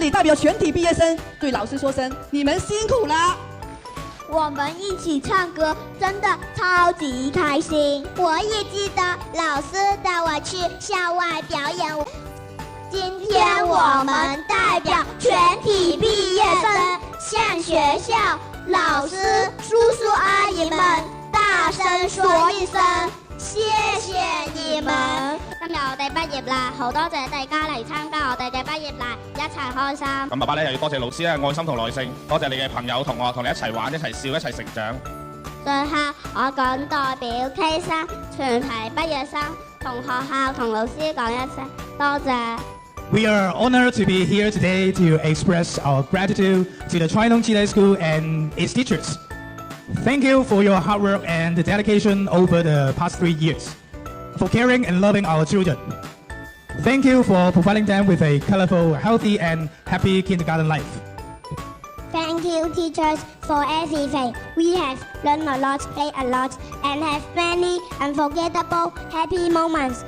里代表全体毕业生对老师说声：你们辛苦了。我们一起唱歌，真的超级开心。我也记得老师带我去校外表演。今天我们代表全体毕业生向學校老師、叔叔阿姨們大聲說一聲謝謝你們。今日我哋畢業啦，好多謝大家嚟參加我哋嘅畢業禮，一齊開心。咁爸爸咧又要多謝老師咧愛心同耐性，多謝你嘅朋友同學同你一齊玩、一齊笑、一齊成長。最後我謹代表 K 生全體畢業生同學校同老師講一聲多謝。We are honored to be here today to express our gratitude to the Chai Long Chile School and its teachers. Thank you for your hard work and dedication over the past 3 years, for caring and loving our children. Thank you for providing them with a colorful, healthy and happy kindergarten life. Thank you, teachers, for everything. We have learned a lot, played a lot, and have many unforgettable, happy moments.